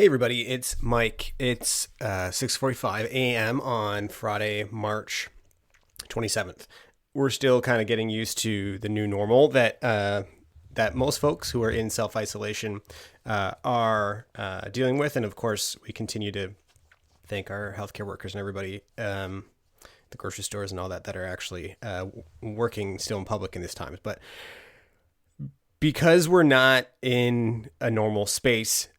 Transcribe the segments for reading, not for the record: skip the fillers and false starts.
Hey everybody, it's Mike. It's 6:45 a.m. on Friday, March 27th. We're still kind of getting used to the new normal that most folks who are in self-isolation are dealing with, and of course, we continue to thank our healthcare workers and everybody, the grocery stores and all that are actually working still in public in these times. But because we're not in a normal space,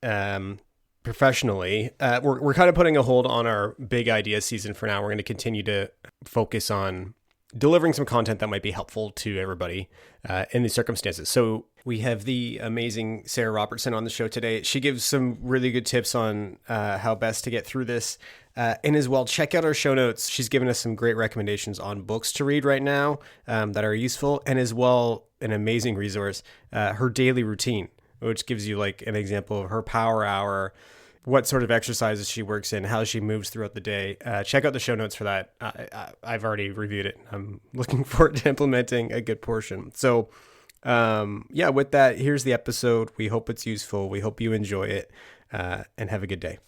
professionally, we're kind of putting a hold on our big idea season for now. We're going to continue to focus on delivering some content that might be helpful to everybody in these circumstances. So we have the amazing Sara Robertson on the show today. She gives some really good tips on how best to get through this. And as well, check out our show notes. She's given us some great recommendations on books to read right now that are useful. And as well, an amazing resource, her daily routine, which gives you like an example of her power hour, what sort of exercises she works in, how she moves throughout the day. Check out the show notes for that. I've already reviewed it. I'm looking forward to implementing a good portion. So with that, here's the episode. We hope it's useful. We hope you enjoy it and have a good day.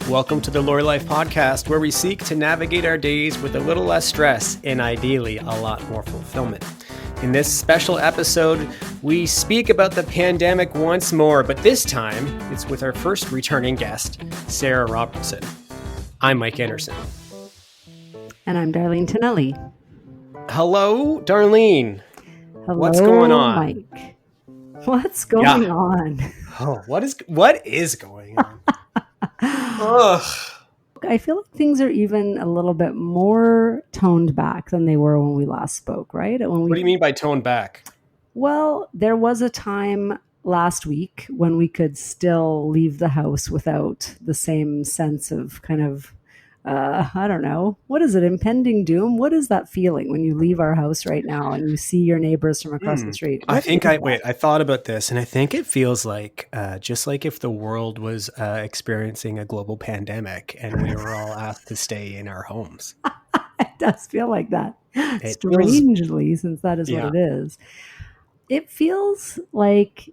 Welcome to the Lori Life Podcast, where we seek to navigate our days with a little less stress and ideally a lot more fulfillment. In this special episode, we speak about the pandemic once more, but this time it's with our first returning guest, Sara Robertson. I'm Mike Anderson. And I'm Darlene Tonelli. Hello, Darlene. Hello, what's going on? Mike. What's going on? Oh, what is going on? Ugh. I feel like things are even a little bit more toned back than they were when we last spoke, right? What do you mean by toned back? Well, there was a time last week when we could still leave the house without the same sense of kind of, I don't know, what is it, impending doom? What is that feeling when you leave our house right now and you see your neighbors from across the street? I thought about this, and I think it feels like just like if the world was experiencing a global pandemic and we were all asked to stay in our homes. It does feel like that. Strangely, since that is what it is. It feels like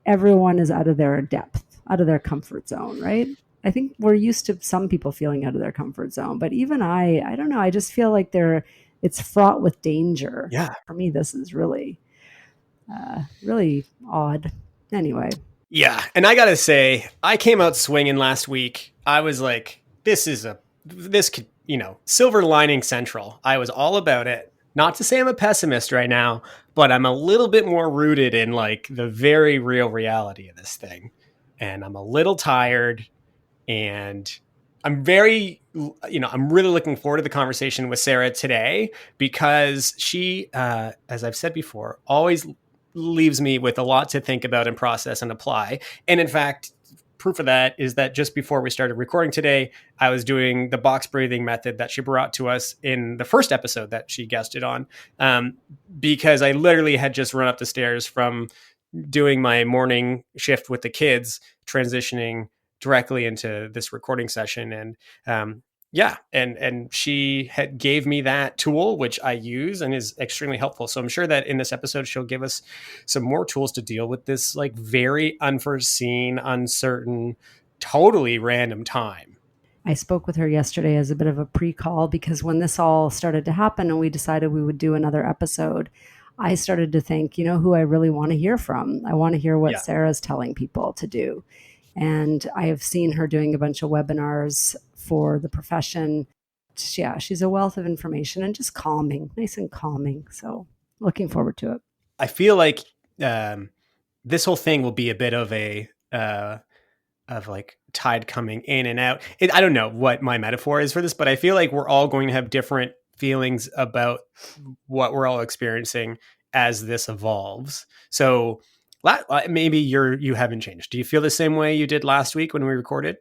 everyone is out of their depth, out of their comfort zone, right? I think we're used to some people feeling out of their comfort zone, but even I don't know. I just feel like it's fraught with danger. Yeah. For me, this is really, really odd. Anyway. Yeah. And I got to say, I came out swinging last week. I was like, this could, silver lining central. I was all about it. Not to say I'm a pessimist right now, but I'm a little bit more rooted in like the very real reality of this thing. And I'm a little tired. And I'm really looking forward to the conversation with Sara today because she, as I've said before, always leaves me with a lot to think about and process and apply. And in fact, proof of that is that just before we started recording today, I was doing the box breathing method that she brought to us in the first episode that she guested on, because I literally had just run up the stairs from doing my morning shift with the kids, transitioning directly into this recording session. And and she gave me that tool, which I use and is extremely helpful. So I'm sure that in this episode, she'll give us some more tools to deal with this like very unforeseen, uncertain, totally random time. I spoke with her yesterday as a bit of a pre-call because when this all started to happen and we decided we would do another episode, I started to think, who I really want to hear from. I want to hear what Sara's telling people to do. And I have seen her doing a bunch of webinars for the profession. Yeah, she's a wealth of information and just calming, nice and calming. So looking forward to it. I feel like this whole thing will be a bit of like tide coming in and out. I don't know what my metaphor is for this, but I feel like we're all going to have different feelings about what we're all experiencing as this evolves. So maybe you haven't changed. Do you feel the same way you did last week when we recorded?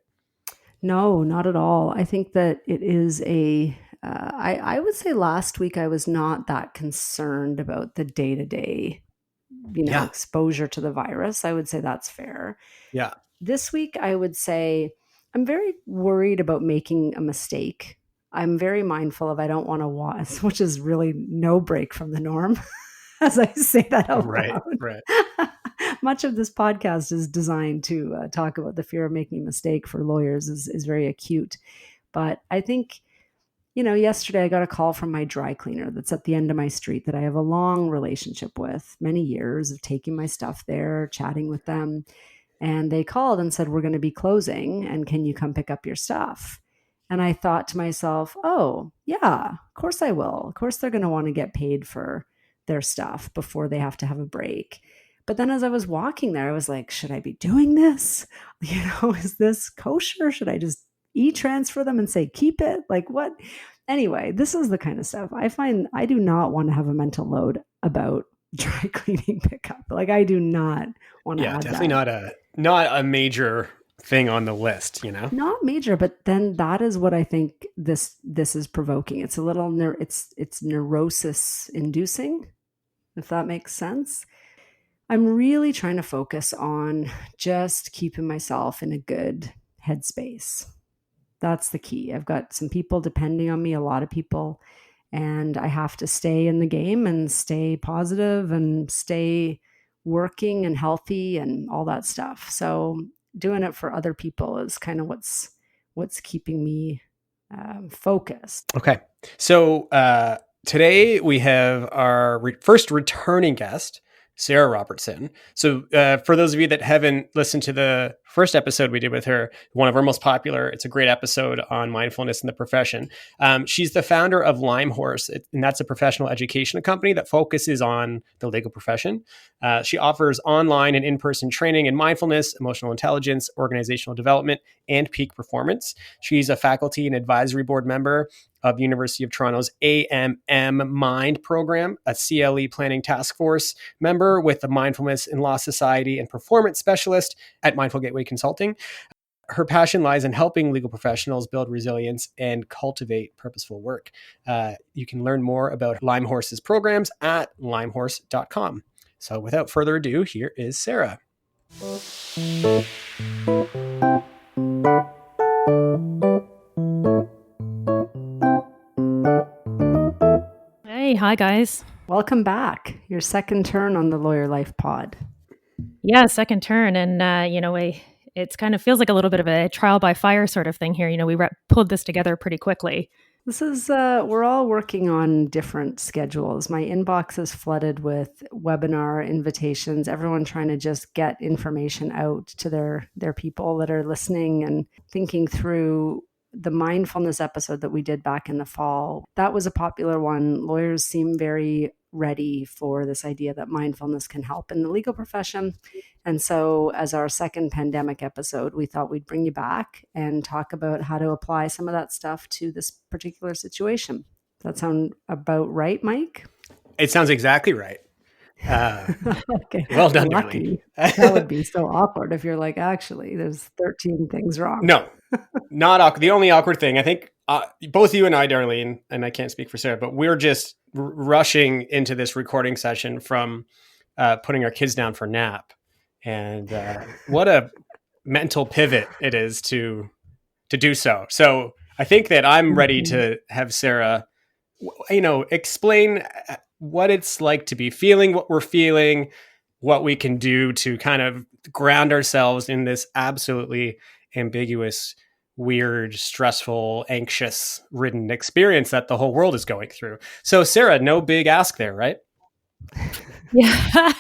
No, not at all. I think that it is I would say last week I was not that concerned about the day-to-day, exposure to the virus. I would say that's fair. Yeah. This week, I would say I'm very worried about making a mistake. I'm very mindful of I don't want to watch, which is really no break from the norm as I say that out Right, loud. right. Much of this podcast is designed to talk about the fear of making a mistake for lawyers is very acute. But I think, yesterday I got a call from my dry cleaner that's at the end of my street that I have a long relationship with, many years of taking my stuff there, chatting with them. And they called and said, we're going to be closing and can you come pick up your stuff? And I thought to myself, oh, yeah, of course I will. Of course they're going to want to get paid for their stuff before they have to have a break. But then as I was walking there, I was like, should I be doing this? Is this kosher? Should I just e-transfer them and say, keep it? Like what? Anyway, this is the kind of stuff I find I do not want to have a mental load about dry cleaning pickup. Like I do not want to add Definitely that. not a major thing on the list, Not major, but then that is what I think this is provoking. It's a little it's neurosis inducing, if that makes sense. I'm really trying to focus on just keeping myself in a good headspace. That's the key. I've got some people depending on me, a lot of people, and I have to stay in the game and stay positive and stay working and healthy and all that stuff. So doing it for other people is kind of what's keeping me focused. Okay. So today we have our first returning guest, Sara Robertson. So for those of you that haven't listened to the first episode we did with her, one of our most popular, it's a great episode on mindfulness in the profession. She's the founder of Lime Horse, and that's a professional education company that focuses on the legal profession. She offers online and in-person training in mindfulness, emotional intelligence, organizational development, and peak performance. She's a faculty and advisory board member of University of Toronto's AMM Mind program, a CLE planning task force member with the Mindfulness in Law Society and performance specialist at Mindful Gateway Consulting. Her passion lies in helping legal professionals build resilience and cultivate purposeful work. You can learn more about Lime Horse's programs at limehorse.com. So without further ado, here is Sara. Hey, hi guys. Welcome back. Your second turn on the Lawyer Life Pod. Yeah, second turn. And, it's kind of feels like a little bit of a trial by fire sort of thing here. We pulled this together pretty quickly. This is, we're all working on different schedules. My inbox is flooded with webinar invitations, everyone trying to just get information out to their people that are listening and thinking through the mindfulness episode that we did back in the fall. That was a popular one. Lawyers seem very ready for this idea that mindfulness can help in the legal profession. And so as our second pandemic episode, we thought we'd bring you back and talk about how to apply some of that stuff to this particular situation. Does that sound about right, Mike? It sounds exactly right. Okay. Well done, Lucky. Darlene. That would be so awkward if you're like, actually, there's 13 things wrong. No, not awkward. The only awkward thing, I think, both you and I, Darlene, and I can't speak for Sara, but we're just rushing into this recording session from putting our kids down for nap. And what a mental pivot it is to do so. So I think that I'm ready to have Sara, explain what it's like to be feeling what we're feeling, what we can do to kind of ground ourselves in this absolutely ambiguous, weird, stressful, anxious ridden experience that the whole world is going through. So Sara, no big ask there, right? Yeah,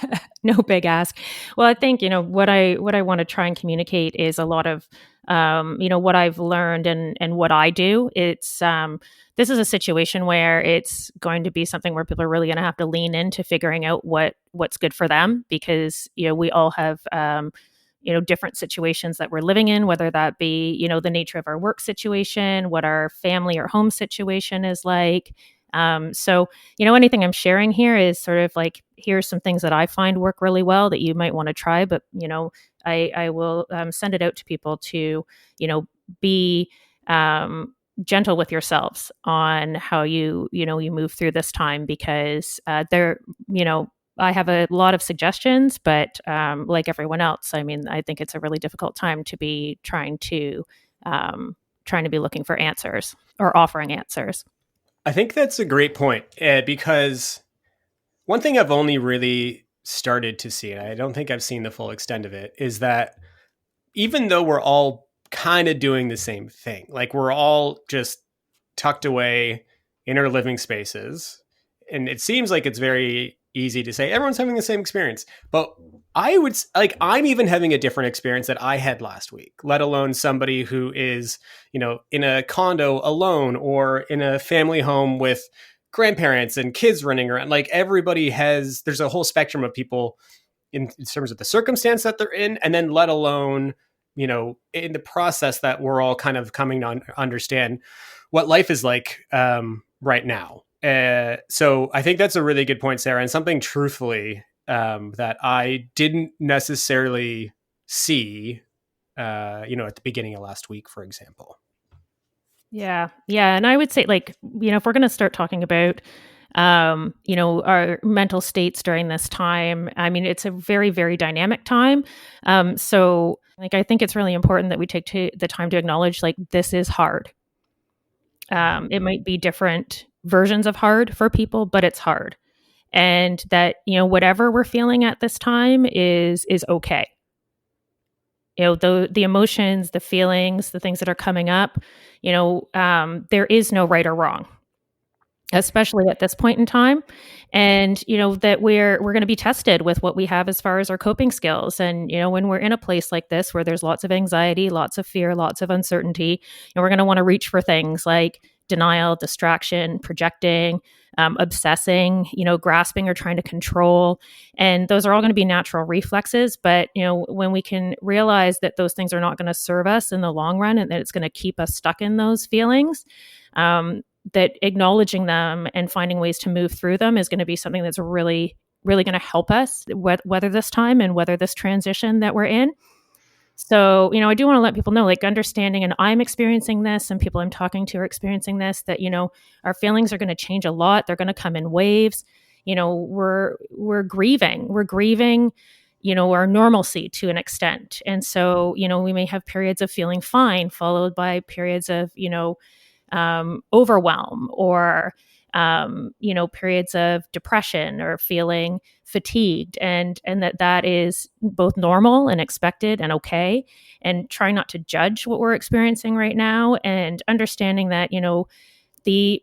no big ask. Well, I think, what I want to try and communicate is a lot of, what I've learned and what I do. It's, this is a situation where it's going to be something where people are really going to have to lean into figuring out what's good for them, because, we all have, different situations that we're living in, whether that be, the nature of our work situation, what our family or home situation is like. So, anything I'm sharing here is sort of like, here's some things that I find work really well that you might want to try, but, I will send it out to people to, be gentle with yourselves on how you move through this time, because I have a lot of suggestions, but like everyone else, I mean, I think it's a really difficult time to be trying to trying to be looking for answers or offering answers. I think that's a great point, because one thing I've only really started to see, and I don't think I've seen the full extent of it, is that even though we're all kind of doing the same thing, like we're all just tucked away in our living spaces, and it seems like it's very easy to say everyone's having the same experience, but I'm even having a different experience that I had last week, let alone somebody who is, in a condo alone or in a family home with grandparents and kids running around. Like there's a whole spectrum of people in terms of the circumstance that they're in, and then let alone, in the process that we're all kind of coming to understand what life is like right now. So I think that's a really good point, Sarah, and something truthfully that I didn't necessarily see, at the beginning of last week, for example. Yeah. Yeah. And I would say, like, if we're going to start talking about, our mental states during this time, I mean, it's a very, very dynamic time. So like, I think it's really important that we take the time to acknowledge, like, this is hard. It might be different versions of hard for people, but it's hard. And that, whatever we're feeling at this time is okay. The emotions, the feelings, the things that are coming up, there is no right or wrong, especially at this point in time. And, that we're going to be tested with what we have as far as our coping skills. And, when we're in a place like this, where there's lots of anxiety, lots of fear, lots of uncertainty, and we're going to want to reach for things like denial, distraction, projecting, obsessing, grasping or trying to control. And those are all going to be natural reflexes. But, when we can realize that those things are not going to serve us in the long run, and that it's going to keep us stuck in those feelings, that acknowledging them and finding ways to move through them is going to be something that's really, really going to help us weather this time and weather this transition that we're in. So, I do want to let people know, like, understanding, and I'm experiencing this, and people I'm talking to are experiencing this, that, our feelings are going to change a lot. They're going to come in waves. We're grieving. We're grieving, our normalcy to an extent. And so, we may have periods of feeling fine, followed by periods of, overwhelm, or periods of depression or feeling fatigued, and that is both normal and expected and okay. And trying not to judge what we're experiencing right now, and understanding that, the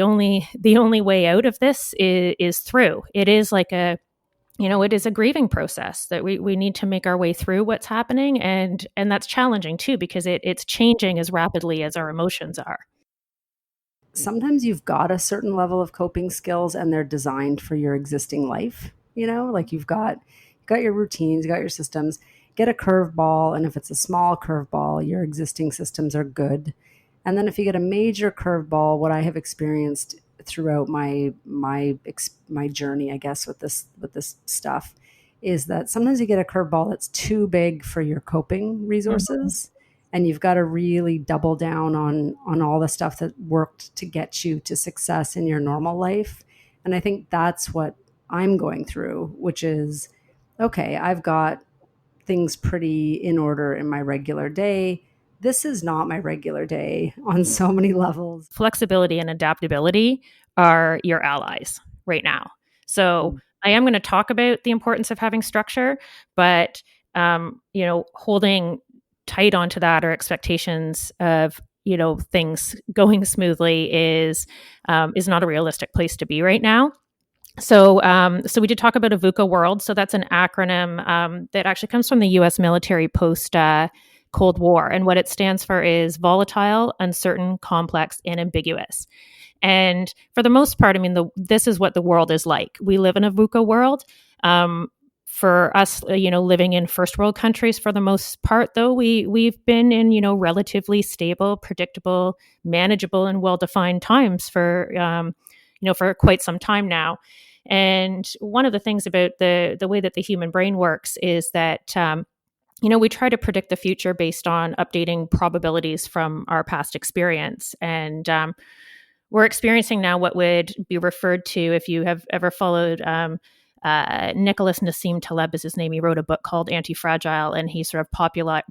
only way out of this is through. It is like it is a grieving process that we need to make our way through what's happening. And that's challenging too, because it's changing as rapidly as our emotions are. Sometimes you've got a certain level of coping skills and they're designed for your existing life. Like you've got your routines, you got your systems. Get a curveball, and if it's a small curveball, your existing systems are good. And then if you get a major curveball, what I have experienced throughout my journey, I guess, with this stuff, is that sometimes you get a curveball that's too big for your coping resources. And you've got to really double down on all the stuff that worked to get you to success in your normal life. And I think that's what I'm going through, which is, okay, I've got things pretty in order in my regular day. This is not my regular day on so many levels. Flexibility and adaptability are your allies right now. So I am going to talk about the importance of having structure, but, holding tight onto that, or expectations of, things going smoothly is not a realistic place to be right now. So we did talk about a VUCA world. So that's an acronym that actually comes from the U.S. military post Cold War. And what it stands for is volatile, uncertain, complex, and ambiguous. And for the most part, I mean, this is what the world is like. We live in a VUCA world. For us, living in first world countries, for the most part, though, we've been in, relatively stable, predictable, manageable, and well-defined times for quite some time now. And one of the things about the way that the human brain works is that, we try to predict the future based on updating probabilities from our past experience. And we're experiencing now what would be referred to, if you have ever followed Nicholas Nassim Taleb is his name. He wrote a book called Anti-Fragile, and he sort of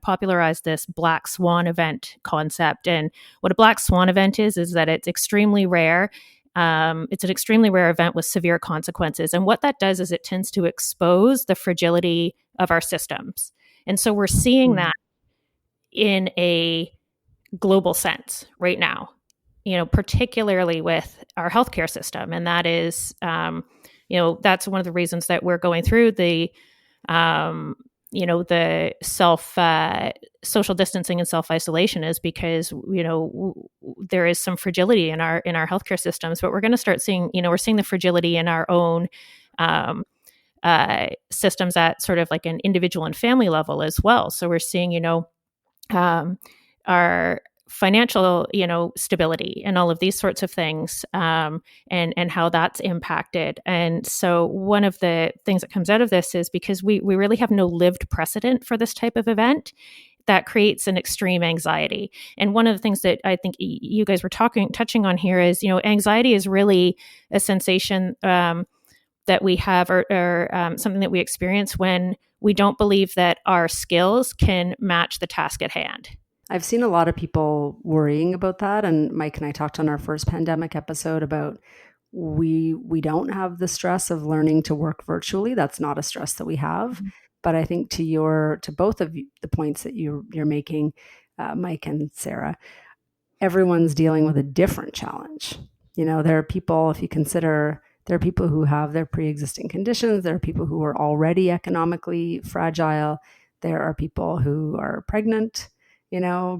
popularized this black swan event concept. And what a black swan event is that it's extremely rare. It's an extremely rare event with severe consequences. And what that does is it tends to expose the fragility of our systems. And so we're seeing that in a global sense right now, particularly with our healthcare system. And that is, that's one of the reasons that we're going through the social distancing and self-isolation, is because, there is some fragility in our healthcare systems, but we're going to start seeing, we're seeing the fragility in our own systems at sort of like an individual and family level as well. So we're seeing, our financial, stability and all of these sorts of things, and how that's impacted. And so one of the things that comes out of this is because we really have no lived precedent for this type of event, that creates an extreme anxiety. And one of the things that I think you guys were touching on here is, anxiety is really a sensation that we have, or something that we experience when we don't believe that our skills can match the task at hand. I've seen a lot of people worrying about that. And Mike and I talked on our first pandemic episode about we don't have the stress of learning to work virtually. That's not a stress that we have. Mm-hmm. But I think to both of you, the points that you're making, Mike and Sara, everyone's dealing with a different challenge. There are people, if you consider, there are people who have their pre-existing conditions. There are people who are already economically fragile. There are people who are pregnant,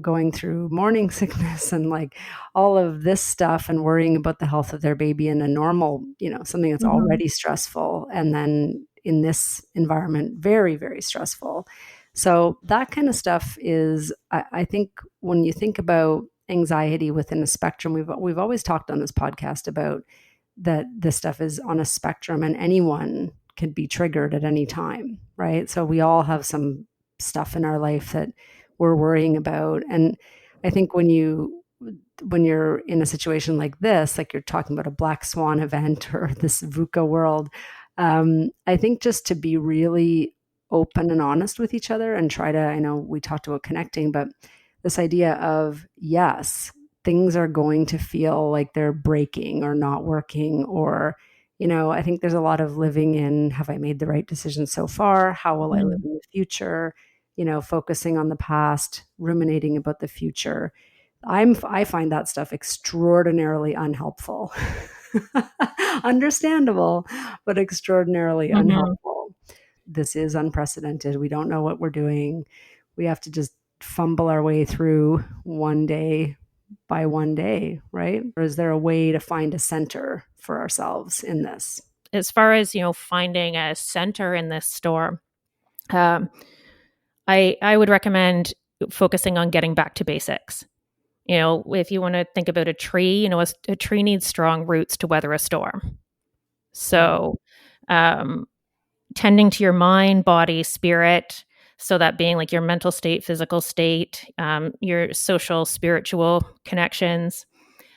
going through morning sickness and like all of this stuff, and worrying about the health of their baby in a normal, something that's already stressful. And then in this environment, very, very stressful. So that kind of stuff is, I think when you think about anxiety within a spectrum, we've always talked on this podcast about that this stuff is on a spectrum and anyone can be triggered at any time, right? So we all have some stuff in our life that we're worrying about. And I think when you're in a situation like this, like you're talking about a black swan event or this VUCA world, I think just to be really open and honest with each other and try to, I know we talked about connecting, but this idea of, yes, things are going to feel like they're breaking or not working, or, I think there's a lot of living in, have I made the right decision so far? How will I live in the future? Focusing on the past, ruminating about the future. I find that stuff extraordinarily unhelpful. Understandable, but extraordinarily unhelpful. This is unprecedented. We don't know what we're doing. We have to just fumble our way through one day by one day, right? Or is there a way to find a center for ourselves in this? As far as, finding a center in this storm, I would recommend focusing on getting back to basics. If you want to think about a tree, a tree needs strong roots to weather a storm. So tending to your mind, body, spirit, so that being like your mental state, physical state, your social, spiritual connections.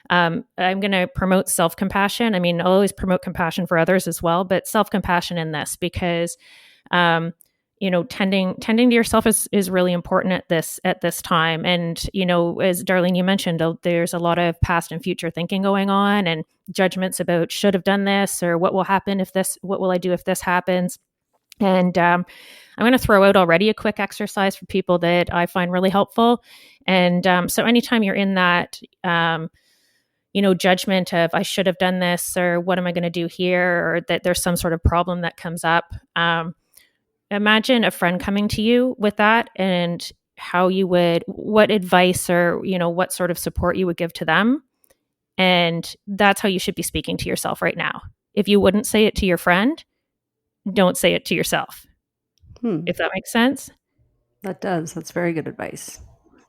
I'm going to promote self-compassion. I mean, I'll always promote compassion for others as well, but self-compassion in this, because tending to yourself is really important at this time. And, as Darlene, you mentioned, there's a lot of past and future thinking going on, and judgments about should have done this, or what will happen what will I do if this happens? And I'm going to throw out already a quick exercise for people that I find really helpful. And so anytime you're in that, judgment of I should have done this, or what am I going to do here, or that there's some sort of problem that comes up, imagine a friend coming to you with that, and what advice or, what sort of support you would give to them. And that's how you should be speaking to yourself right now. If you wouldn't say it to your friend, don't say it to yourself. If that makes sense. That does. That's very good advice.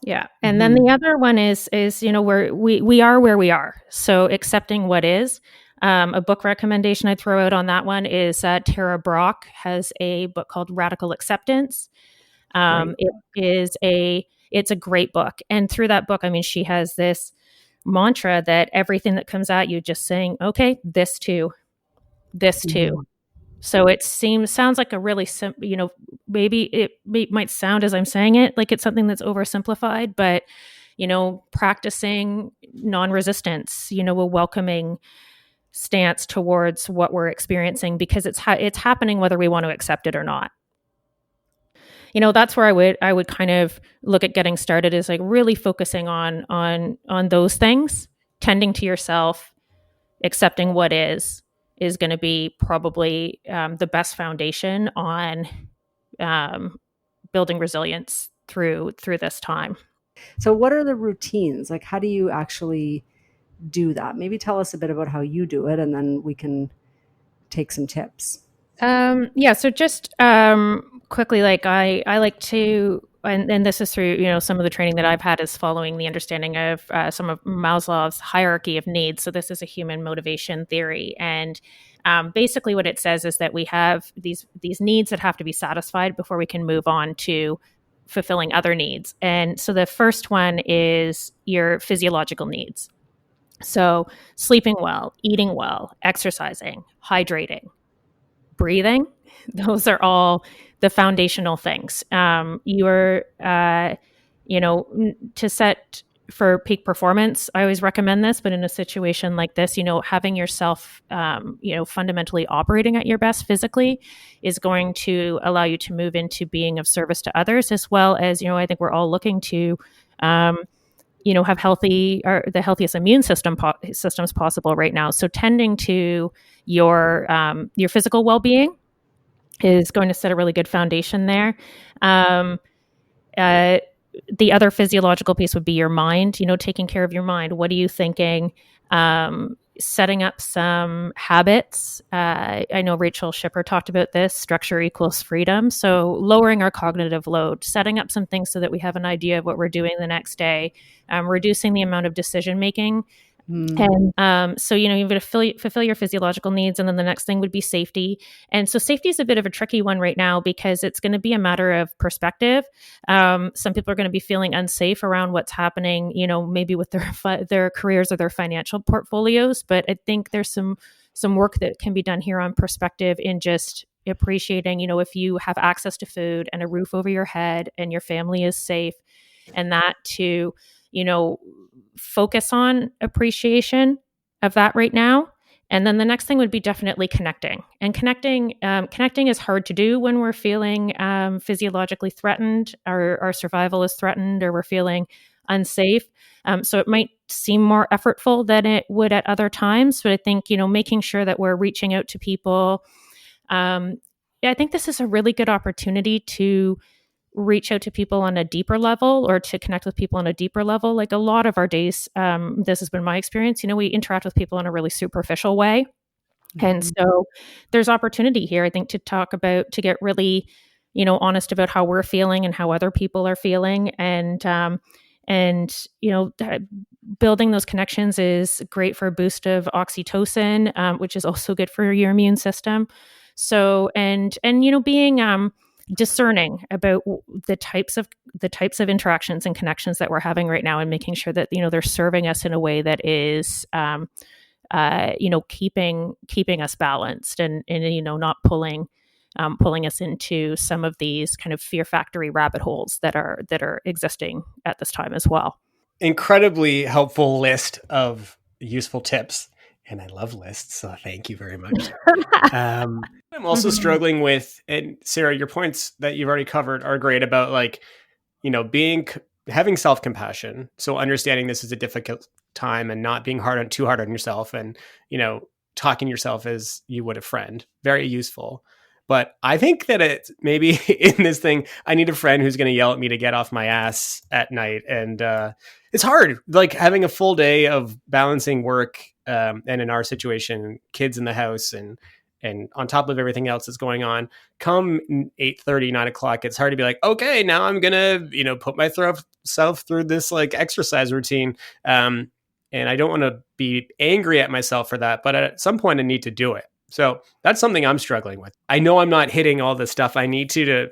Yeah. And then the other one is, where we are where we are. So accepting what is. A book recommendation I'd throw out on that one is Tara Brach has a book called Radical Acceptance. It's a great book. And through that book, I mean, she has this mantra that everything that comes at you, just saying, okay, this too, So it sounds like a really maybe might sound, as I'm saying it, like it's something that's oversimplified, but practicing non-resistance, a welcoming stance towards what we're experiencing, because it's happening whether we want to accept it or not. That's where I would kind of look at getting started, is like really focusing on those things, tending to yourself, accepting what is going to be probably the best foundation on building resilience through this time. So what are the routines? Like, how do you actually do that? Maybe tell us a bit about how you do it, and then we can take some tips. So just quickly, like I like to, and this is through, some of the training that I've had is following the understanding of some of Maslow's hierarchy of needs. So this is a human motivation theory. And basically what it says is that we have these needs that have to be satisfied before we can move on to fulfilling other needs. And so the first one is your physiological needs. So sleeping well, eating well, exercising, hydrating, breathing. Those are all the foundational things. To set for peak performance, I always recommend this, but in a situation like this, having yourself, fundamentally operating at your best physically is going to allow you to move into being of service to others, as well as, I think we're all looking to, have the healthiest immune systems possible right now. So tending to your physical well-being is going to set a really good foundation there. The other physiological piece would be your mind, taking care of your mind. What are you thinking? Setting up some habits. I know Rachel Shipper talked about this, structure equals freedom. So lowering our cognitive load, setting up some things so that we have an idea of what we're doing the next day, reducing the amount of decision making. And so, you've got to fulfill your physiological needs. And then the next thing would be safety. And so safety is a bit of a tricky one right now, because it's going to be a matter of perspective. Some people are going to be feeling unsafe around what's happening, maybe with their careers or their financial portfolios. But I think there's some work that can be done here on perspective, in just appreciating, if you have access to food and a roof over your head and your family is safe, and that to, focus on appreciation of that right now. And then the next thing would be definitely connecting. And connecting is hard to do when we're feeling physiologically threatened, or our survival is threatened, or we're feeling unsafe. So it might seem more effortful than it would at other times. But I think, making sure that we're reaching out to people. I think this is a really good opportunity to reach out to people on a deeper level, or to connect with people on a deeper level. Like a lot of our days, this has been my experience, we interact with people in a really superficial way. Mm-hmm. And so there's opportunity here, I think, to get really, honest about how we're feeling and how other people are feeling. And building those connections is great for a boost of oxytocin, which is also good for your immune system. So, and being, discerning about the types of interactions and connections that we're having right now, and making sure that they're serving us in a way that is keeping us balanced, and not pulling us into some of these kind of fear factory rabbit holes that are existing at this time as well. Incredibly helpful list of useful tips. And I love lists, so thank you very much. I'm also struggling with, and Sara, your points that you've already covered are great about, like, having self-compassion. So understanding this is a difficult time and not being too hard on yourself, and, talking to yourself as you would a friend. Very useful. But I think that it maybe in this thing, I need a friend who's going to yell at me to get off my ass at night. And it's hard, like having a full day of balancing work, and in our situation, kids in the house, and on top of everything else that's going on, come 8:30, 9 o'clock, it's hard to be like, okay, now I'm going to, put myself through this like exercise routine. And I don't want to be angry at myself for that, but at some point I need to do it. So that's something I'm struggling with. I know I'm not hitting all the stuff I need to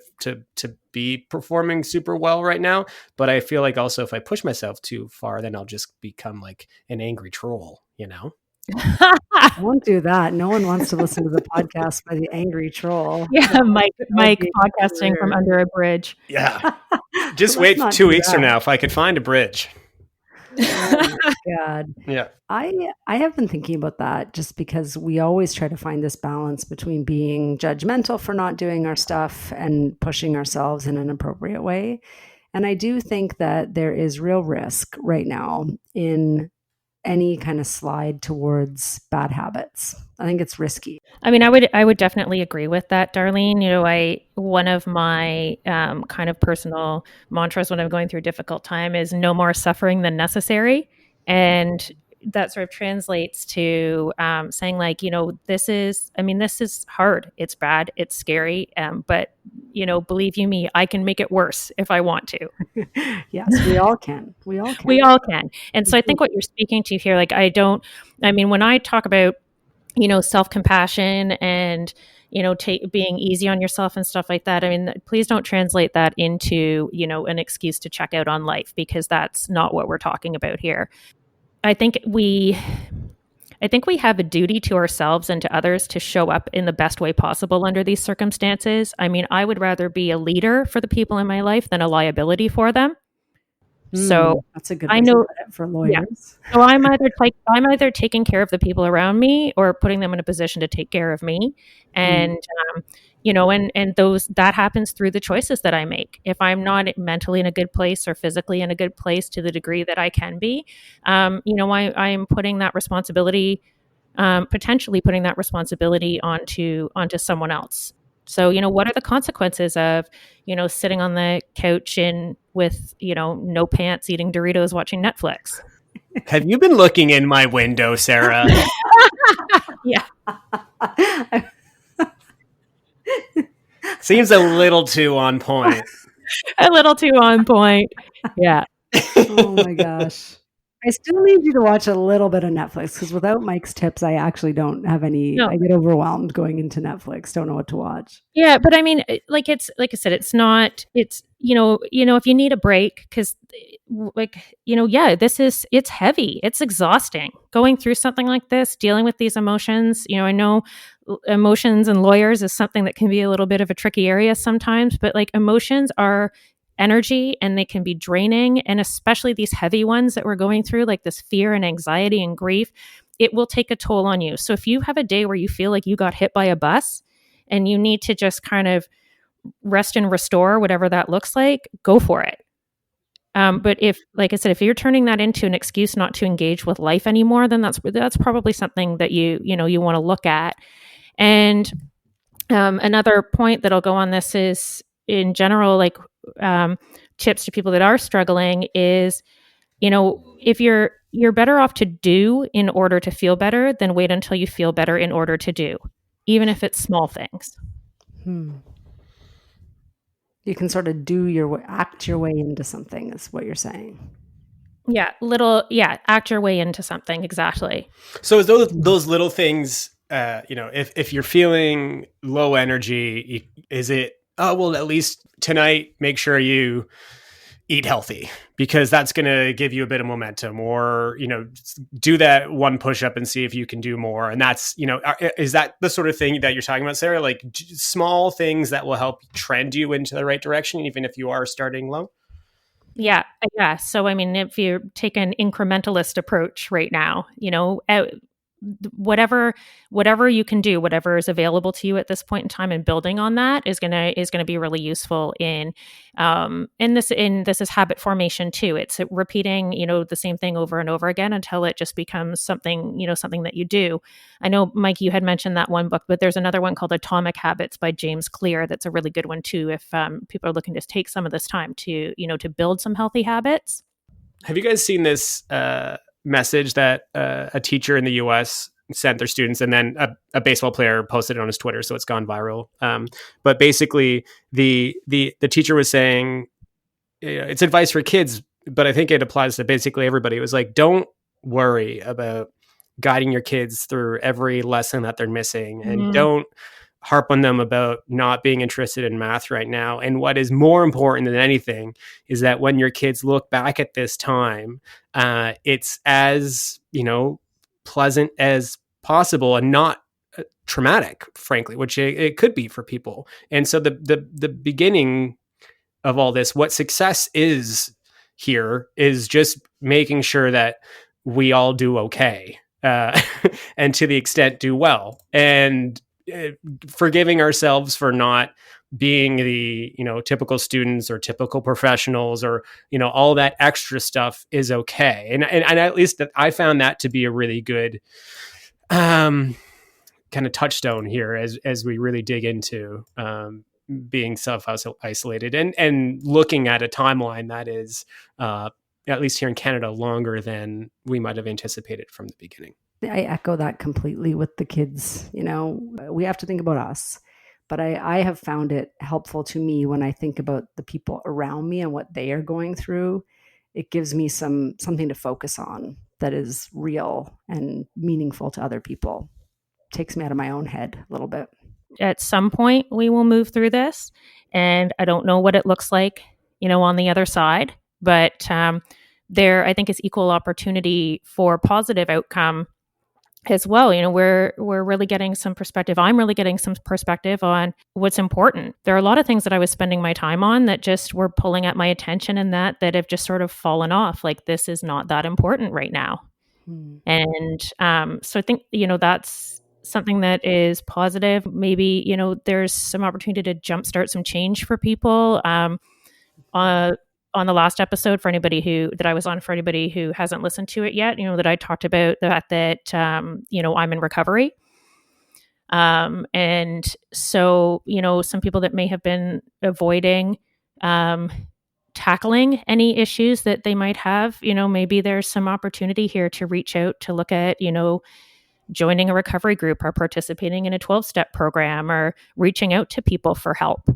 be performing super well right now, but I feel like also if I push myself too far, then I'll just become like an angry troll, I won't do that. No one wants to listen to the podcast by the angry troll. Yeah, Mike be podcasting from weird. under a bridge. Yeah. Just Let's wait not 2 do weeks from that. now if I could find a bridge. Oh my God. Yeah. I have been thinking about that just because we always try to find this balance between being judgmental for not doing our stuff and pushing ourselves in an appropriate way. And I do think that there is real risk right now in any kind of slide towards bad habits. I think it's risky. I mean, I would definitely agree with that, Darlene. You know, one of my kind of personal mantras when I'm going through a difficult time is no more suffering than necessary. And that sort of translates to saying like, you know, this is hard. It's bad. It's scary. But, you know, believe you me, I can make it worse if I want to. Yes, we all can. We all can. We all can. And so I think what you're speaking to here, like, when I talk about, you know, self-compassion and, you know, being easy on yourself and stuff like that. I mean, please don't translate that into, you know, an excuse to check out on life, because that's not what we're talking about here. I think we have a duty to ourselves and to others to show up in the best way possible under these circumstances. I mean, I would rather be a leader for the people in my life than a liability for them. So that's a good way to put it for lawyers. Yeah. So I'm either taking care of the people around me or putting them in a position to take care of me. And, you know, and that happens through the choices that I make. If I'm not mentally in a good place or physically in a good place to the degree that I can be, you know, I am putting that responsibility, potentially putting that responsibility onto someone else. So, you know, what are the consequences of, you know, sitting on the couch and with, you know, no pants, eating Doritos, watching Netflix? Have you been looking in my window, Sarah? Yeah. Seems a little too on point. A little too on point. Yeah. Oh my gosh. I still need you to watch a little bit of Netflix, because without Mike's tips, I actually don't have any. No. I get overwhelmed going into Netflix. Don't know what to watch. Yeah, but I mean, like I said, it's you know, if you need a break, because like, you know, yeah, it's heavy. It's exhausting going through something like this, dealing with these emotions. You know, I know emotions and lawyers is something that can be a little bit of a tricky area sometimes, but like emotions are energy and they can be draining. And especially these heavy ones that we're going through, like this fear and anxiety and grief, it will take a toll on you. So if you have a day where you feel like you got hit by a bus and you need to just kind of rest and restore, whatever that looks like, go for it. But if, like I said, if you're turning that into an excuse not to engage with life anymore, then that's probably something that you want to look at. And another point that'll go on this is, in general, like tips to people that are struggling is, you know, if you're better off to do in order to feel better than wait until you feel better in order to do, even if it's small things. You can sort of act your way into something, is what you're saying. Yeah, act your way into something, exactly. So is those little things, you know, if you're feeling low energy, is it, oh, well, at least tonight, make sure you eat healthy, because that's going to give you a bit of momentum, or, you know, do that one push-up and see if you can do more. And that's, you know, is that the sort of thing that you're talking about, Sarah? Like small things that will help trend you into the right direction, even if you are starting low? Yeah. So, I mean, if you take an incrementalist approach right now, you know, whatever you can do, whatever is available to you at this point in time, and building on that is gonna be really useful in this is habit formation too. It's repeating, you know, the same thing over and over again until it just becomes something, you know, something that you do. I know, Mike, you had mentioned that one book, but there's another one called Atomic Habits by James Clear that's a really good one too, if people are looking to take some of this time to, you know, to build some healthy habits. Have you guys seen this message that a teacher in the US sent their students, and then a baseball player posted it on his Twitter, so it's gone viral? But basically the teacher was saying, it's advice for kids, but I think it applies to basically everybody. It was like, don't worry about guiding your kids through every lesson that they're missing, and don't harp on them about not being interested in math right now. And what is more important than anything is that when your kids look back at this time, it's as, you know, pleasant as possible and not traumatic, frankly, which it could be for people. And so the beginning of all this, what success is here is just making sure that we all do okay, and to the extent do well, and forgiving ourselves for not being the, typical students or typical professionals, or, all that extra stuff is okay. And at least that I found that to be a really good, kind of touchstone here as we really dig into, being self-isolated and looking at a timeline that is, at least here in Canada, longer than we might have anticipated from the beginning. I echo that completely with the kids. We have to think about us, but I have found it helpful to me when I think about the people around me and what they are going through. It gives me something to focus on that is real and meaningful to other people. Takes me out of my own head a little bit. At some point, we will move through this, and I don't know what it looks like, on the other side, but there, I think, is equal opportunity for positive outcome as well. We're really getting some perspective. I'm really getting some perspective on what's important. There are a lot of things that I was spending my time on that just were pulling at my attention, and that have just sort of fallen off. Like, this is not that important right now. And so I think, that's something that is positive. Maybe, there's some opportunity to jumpstart some change for people. On the last episode, for anybody who hasn't listened to it yet, that I talked about that I'm in recovery. And so, some people that may have been avoiding tackling any issues that they might have, maybe there's some opportunity here to reach out to look at, joining a recovery group or participating in a 12-step program or reaching out to people for help.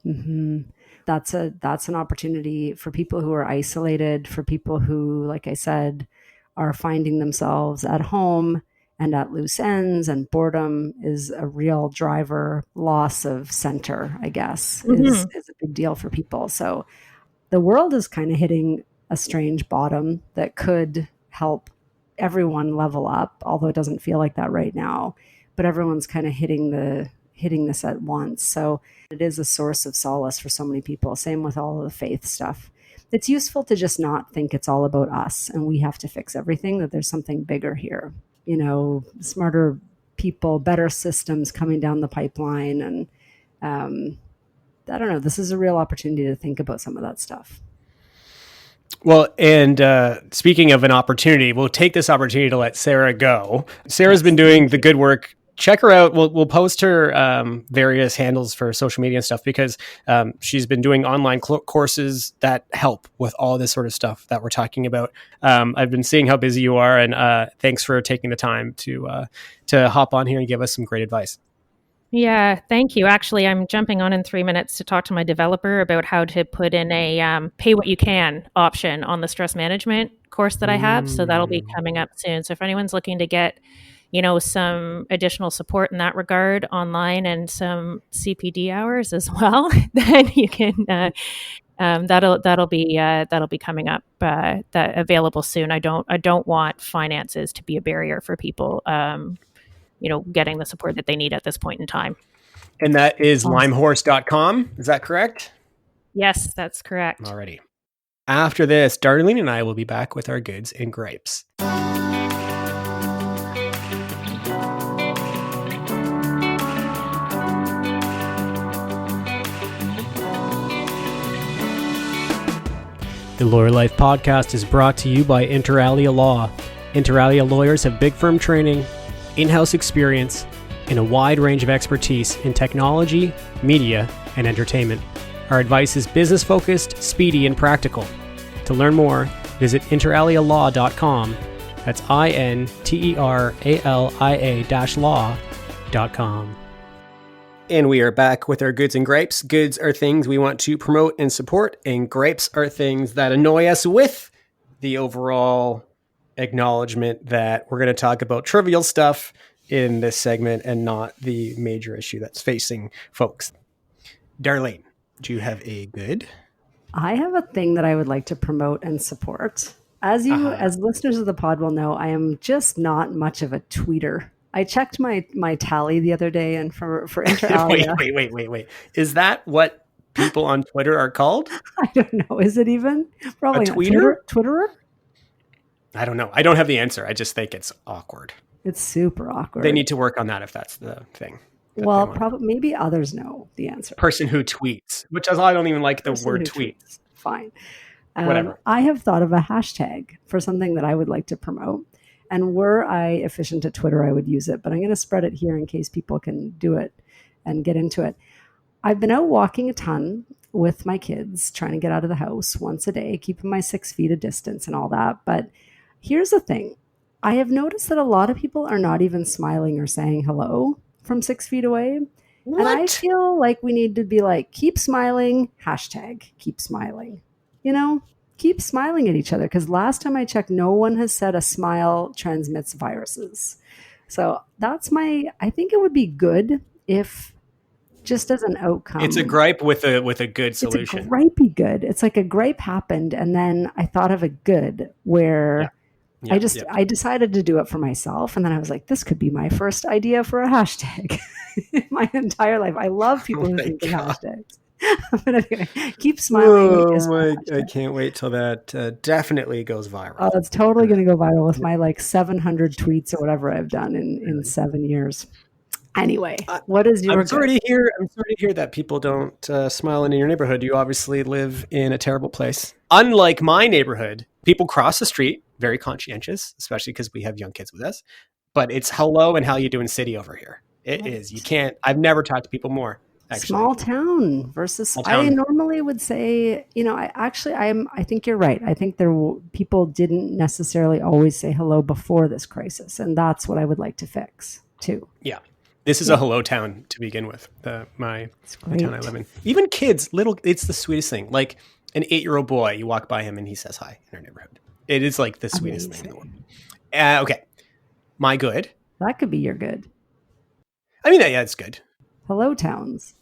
Mm-hmm. That's an opportunity for people who are isolated, for people who, like I said, are finding themselves at home and at loose ends, and boredom is a real driver. Loss of center, I guess, is a big deal for people. So the world is kind of hitting a strange bottom that could help everyone level up, although it doesn't feel like that right now. But everyone's kind of hitting this at once. So it is a source of solace for so many people. Same with all of the faith stuff. It's useful to just not think it's all about us and we have to fix everything, that there's something bigger here. Smarter people, better systems coming down the pipeline. And I don't know, this is a real opportunity to think about some of that stuff. Well, and speaking of an opportunity, we'll take this opportunity to let Sara go. Sarah's been doing the good work. Check her out. We'll post her various handles for social media and stuff, because she's been doing online courses that help with all this sort of stuff that we're talking about. I've been seeing how busy you are, and thanks for taking the time to hop on here and give us some great advice. Yeah, thank you. Actually, I'm jumping on in 3 minutes to talk to my developer about how to put in a pay what you can option on the stress management course that I have. So that'll be coming up soon. So if anyone's looking to get, some additional support in that regard online and some CPD hours as well, then you can, that'll be coming up, that available soon. I don't want finances to be a barrier for people, getting the support that they need at this point in time. And that is limehorse.com. Is that correct? Yes, that's correct. Alrighty. After this, Darlene and I will be back with our goods and gripes. The Lawyer Life podcast is brought to you by Inter Alia Law. Inter Alia lawyers have big firm training, in-house experience, and a wide range of expertise in technology, media, and entertainment. Our advice is business-focused, speedy, and practical. To learn more, visit interalialaw.com. That's interalialaw.com. And we are back with our goods and gripes. Goods are things we want to promote and support, and gripes are things that annoy us, with the overall acknowledgement that we're going to talk about trivial stuff in this segment and not the major issue that's facing folks. Darlene, do you have a good? I have a thing that I would like to promote and support. As listeners of the pod will know, I am just not much of a tweeter. I checked my tally the other day, and for inter alia. Wait. Is that what people on Twitter are called? I don't know. Is it even? Probably a tweeter? Twitterer? I don't know. I don't have the answer. I just think it's awkward. It's super awkward. They need to work on that if that's the thing. Well, probably maybe others know the answer. Person who tweets, which I don't even like the word tweet. Fine. Whatever. I have thought of a hashtag for something that I would like to promote. And were I efficient at Twitter, I would use it. But I'm going to spread it here in case people can do it and get into it. I've been out walking a ton with my kids, trying to get out of the house once a day, keeping my 6 feet of distance and all that. But here's the thing. I have noticed that a lot of people are not even smiling or saying hello from 6 feet away. What? And I feel like we need to be like, keep smiling, hashtag keep smiling. Keep smiling at each other, because last time I checked, no one has said a smile transmits viruses. So I think it would be good if, just as an outcome. It's a gripe with a good solution. It's a gripey good. It's like a gripe happened, and then I thought of a good where I decided to do it for myself, and then I was like, this could be my first idea for a hashtag in my entire life. I love people who think of hashtags. But anyway, keep smiling. I can't wait till that definitely goes viral. Oh, it's totally going to go viral with my 700 tweets or whatever I've done in 7 years. Anyway, what is your? I'm sorry to hear that people don't smile in your neighborhood. You obviously live in a terrible place. Unlike my neighborhood, people cross the street, very conscientious, especially because we have young kids with us. But it's hello and how you doing city over here. It is. You can't. I've never talked to people more. Actually. Small town versus. Small town. I normally would say, I think you're right. I think people didn't necessarily always say hello before this crisis, and that's what I would like to fix too. Yeah, this is a hello town to begin with. The town I live in. Even kids, it's the sweetest thing. Like an 8-year-old boy, you walk by him and he says hi in our neighborhood. It is like the sweetest thing in the world. Okay, my good. That could be your good. I mean, yeah, it's good. Hello towns.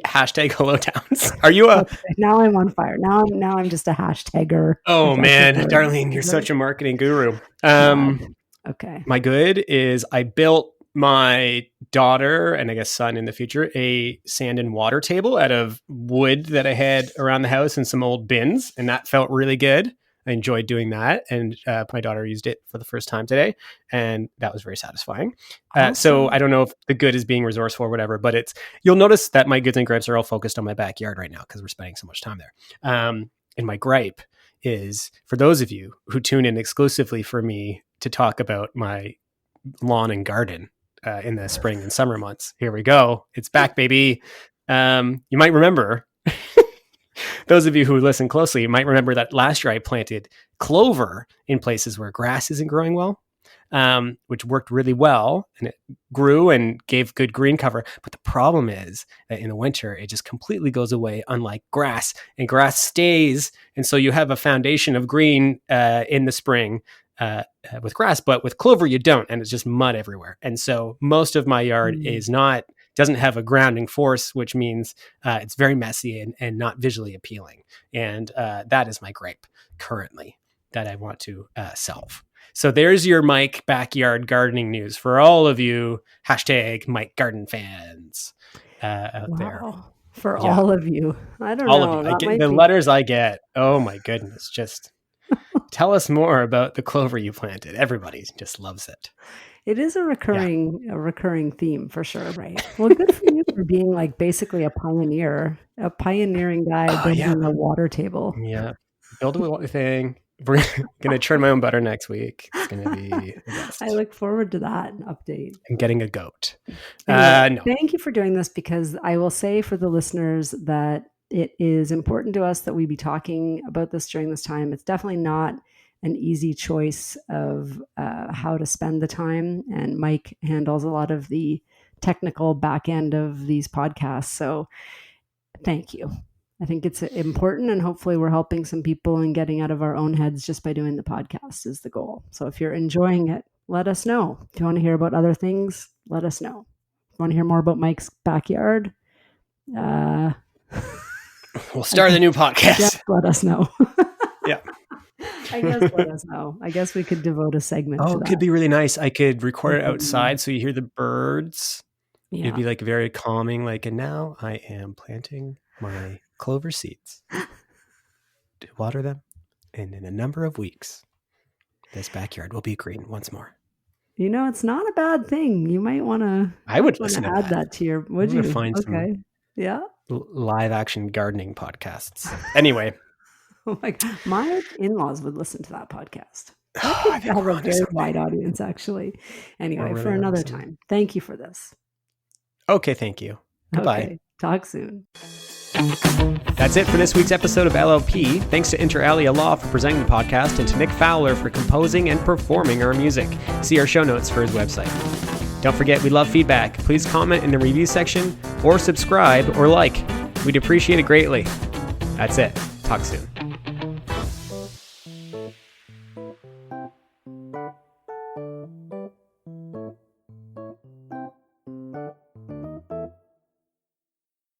Hashtag hello towns. Are you a? Okay, now I'm on fire. Now I'm just a hashtagger. Oh man, Darlene, you're such a marketing guru. Okay. My good is I built my daughter and I guess son in the future a sand and water table out of wood that I had around the house and some old bins, and that felt really good. I enjoyed doing that, and my daughter used it for the first time today, and that was very satisfying. Awesome. So I don't know if the good is being resourceful or whatever, but you'll notice that my goods and gripes are all focused on my backyard right now because we're spending so much time there. And my gripe is for those of you who tune in exclusively for me to talk about my lawn and garden in the spring and summer months. Here we go. It's back, baby. You might remember... Those of you who listen closely might remember that last year I planted clover in places where grass isn't growing well, which worked really well, and it grew and gave good green cover. But the problem is that in the winter, it just completely goes away, unlike grass, and grass stays. And so you have a foundation of green in the spring with grass, but with clover, you don't. And it's just mud everywhere. And so most of my yard doesn't have a grounding force, which means it's very messy and not visually appealing. And that is my gripe currently that I want to solve. So there's your Mike backyard gardening news for all of you hashtag Mike garden fans out there. For all of you. I don't know. All of you. The letters I get. Oh my goodness. Just tell us more about the clover you planted. Everybody just loves it. It is a recurring theme for sure, right? Well, good for you for being like basically a pioneering guy building a water table. Yeah, build a thing. We're gonna churn my own butter next week. It's gonna be the best. I look forward to that update. And getting a goat. Anyway, thank you for doing this, because I will say for the listeners that it is important to us that we be talking about this during this time. It's definitely not an easy choice of how to spend the time. And Mike handles a lot of the technical back end of these podcasts. So thank you. I think it's important, and hopefully we're helping some people and getting out of our own heads just by doing the podcast is the goal. So if you're enjoying it, let us know. If you want to hear about other things, let us know. If you want to hear more about Mike's backyard, we'll start the new podcast. Let us know. Yeah. I guess let us know. I guess we could devote a segment to that. It could be really nice. I could record it outside so you hear the birds. Yeah. It'd be like very calming. Like, and now I am planting my clover seeds to water them. And in a number of weeks, this backyard will be green once more. You know, it's not a bad thing. You might want to. I would listen to add that to your. Would you find some live action gardening podcasts? Anyway, oh my God, my in-laws would listen to that podcast. I could have a very wide audience, actually. Anyway, for another time. Thank you for this. Okay, thank you. Goodbye. Okay, talk soon. That's it for this week's episode of LLP. Thanks to Inter Alia Law for presenting the podcast and to Nick Fowler for composing and performing our music. See our show notes for his website. Don't forget, we love feedback. Please comment in the review section or subscribe or like. We'd appreciate it greatly. That's it. Talk soon.